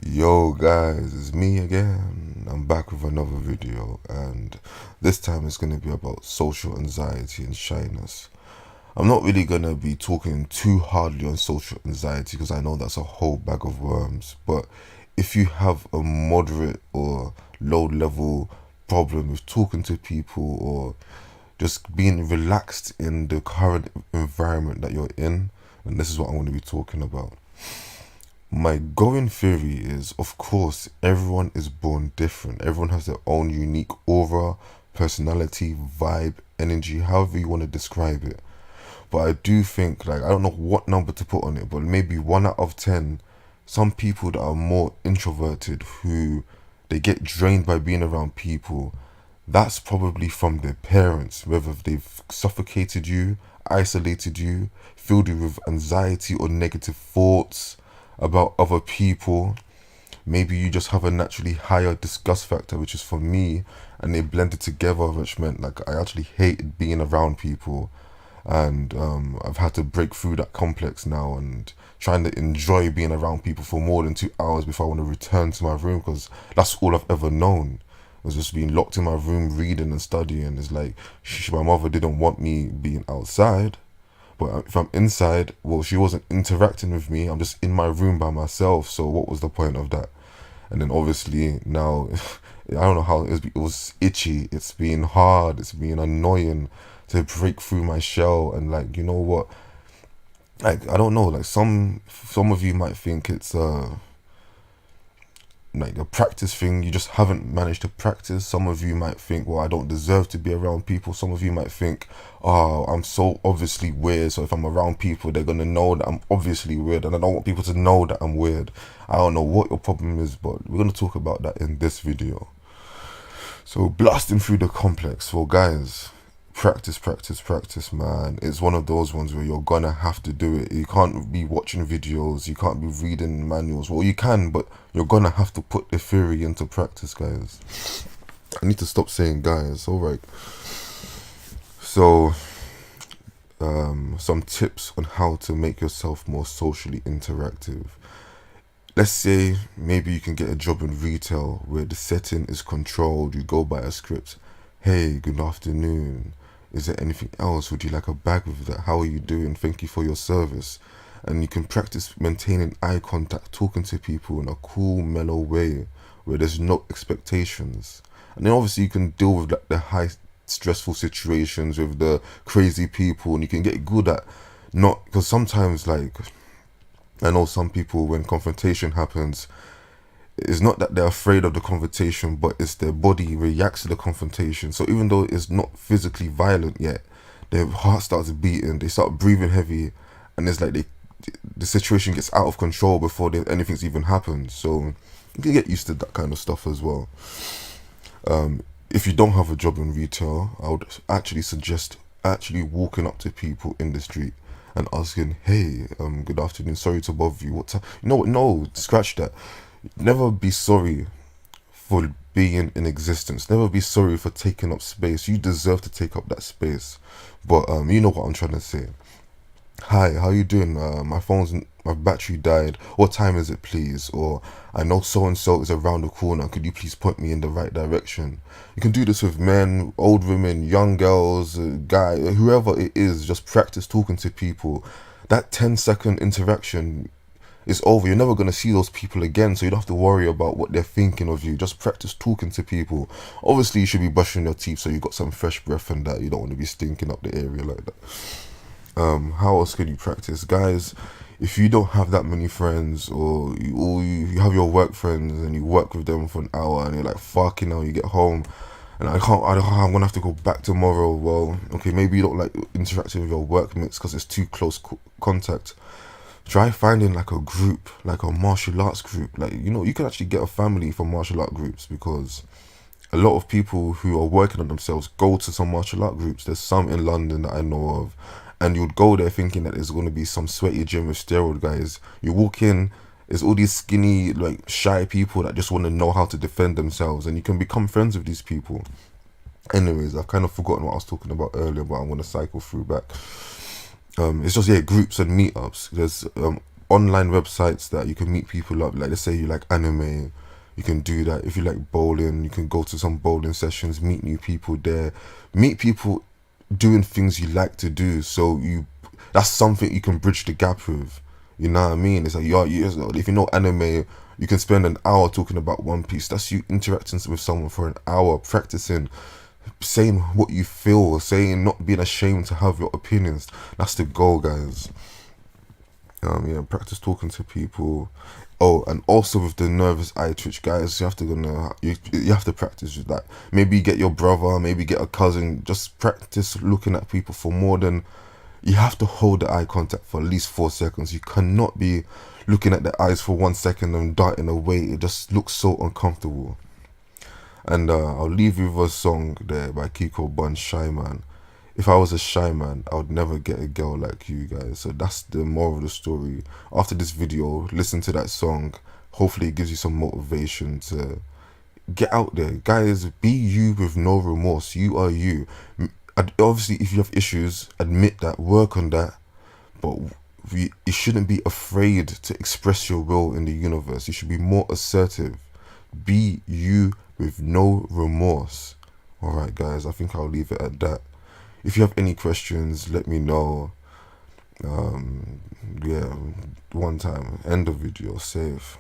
Yo guys, it's me again. I'm back with another video, and this time it's going to be about social anxiety and shyness. I'm not really going to be talking too hardly on social anxiety because I know that's a whole bag of worms, but if you have a moderate or low level problem with talking to people or just being relaxed in the current environment that you're in, and this is what I want to be talking about. My going theory is, of course, everyone is born different. Everyone has their own unique aura, personality, vibe, energy, however you want to describe it. But I do think, like, I don't know what number to put on it, but maybe 1 out of 10, some people that are more introverted who they get drained by being around people, that's probably from their parents, whether they've suffocated you, isolated you, filled you with anxiety or negative thoughts about other people. Maybe you just have a naturally higher disgust factor, which is for me, and they blended together, which meant like I actually hated being around people, and I've had to break through that complex now and trying to enjoy being around people for more than 2 hours before I want to return to my room because that's all I've ever known. Was just being locked in my room reading and studying. It's like my mother didn't want me being outside, but if I'm inside, well, she wasn't interacting with me. I'm just in my room by myself. So what was the point of that? And then obviously now, I don't know how it was itchy. It's been hard. It's been annoying to break through my shell. And like, you know what? Like, I don't know. Like some of you might think it's like a practice thing. You just haven't managed to practice. Some of you might think, well, I don't deserve to be around people. Some of you might think, oh, I'm so obviously weird, so if I'm around people they're gonna know that I'm obviously weird, and I don't want people to know that I'm weird. I don't know what your problem is, but we're gonna talk about that in this video. So blasting through the complex. Well guys, practice, man. It's one of those ones where you're gonna have to do it. You can't be watching videos, you can't be reading manuals. Well, you can, but you're gonna have to put the theory into practice, guys. I need to stop saying guys. All right. So some tips on how to make yourself more socially interactive. Let's say maybe you can get a job in retail where the setting is controlled. You go by a script. Hey, good afternoon. Is there anything else? Would you like a bag with that? How are you doing? Thank you for your service. And you can practice maintaining eye contact, talking to people in a cool, mellow way where there's no expectations. And then obviously you can deal with like the high stressful situations with the crazy people, and you can get good at not, because sometimes like I know some people, when confrontation happens, it's not that they're afraid of the confrontation, but it's their body reacts to the confrontation. So even though it's not physically violent yet, their heart starts beating, they start breathing heavy, and it's like the situation gets out of control before anything's even happened. So you can get used to that kind of stuff as well. If you don't have a job in retail, I would actually suggest actually walking up to people in the street and asking, hey, good afternoon, sorry to bother you, what time? You know what, no, scratch that. Never be sorry for being in existence. Never be sorry for taking up space. You deserve to take up that space. But you know what I'm trying to say. Hi, how you doing? My battery died. What time is it, please? Or I know so and so is around the corner. Could you please point me in the right direction? You can do this with men, old women, young girls, guy, whoever it is. Just practice talking to people. That 10-second interaction is over. You're never gonna see those people again, so you don't have to worry about what they're thinking of you. Just practice talking to people. Obviously, you should be brushing your teeth so you got some fresh breath and that you don't want to be stinking up the area like that. How else can you practice, guys? If you don't have that many friends, or you have your work friends and you work with them for an hour and you're like, fucking hell, you get home and I'm gonna have to go back tomorrow. Well, okay, maybe you don't like interacting with your workmates because it's too close contact. Try finding like a group, like a martial arts group. Like, you know, you can actually get a family from martial art groups, because a lot of people who are working on themselves go to some martial art groups. There's some in London that I know of, and you'd go there thinking that there's going to be some sweaty gym with steroid guys. You walk in, there's all these skinny, like shy people that just want to know how to defend themselves, and you can become friends with these people. Anyways, I've kind of forgotten what I was talking about earlier, but I'm going to cycle through back. It's just, yeah, groups and meetups. There's online websites that you can meet people up. Like, let's say you like anime, you can do that. If you like bowling, you can go to some bowling sessions, meet new people there, meet people doing things you like to do. So that's something you can bridge the gap with. You know what I mean? It's like if you know anime, you can spend an hour talking about One Piece. That's you interacting with someone for an hour, practicing, saying what you feel, saying, not being ashamed to have your opinions. That's the goal, guys. Yeah, practice talking to people. Oh, and also with the nervous eye twitch, guys, you have to practice with that. Maybe get your brother, maybe get a cousin. Just practice looking at people for more than. You have to hold the eye contact for at least 4 seconds. You cannot be looking at the eyes for 1 second and darting away. It just looks so uncomfortable. And I'll leave you with a song there by Kiko Bun, Shy Man. If I was a shy man, I would never get a girl like you guys. So that's the moral of the story. After this video, listen to that song. Hopefully it gives you some motivation to get out there. Guys, be you with no remorse. You are you. Obviously, if you have issues, admit that, work on that. But you shouldn't be afraid to express your will in the universe. You should be more assertive. Be you with no remorse. Alright, guys, I think I'll leave it at that. If you have any questions, let me know. Yeah, one time, end of video, save.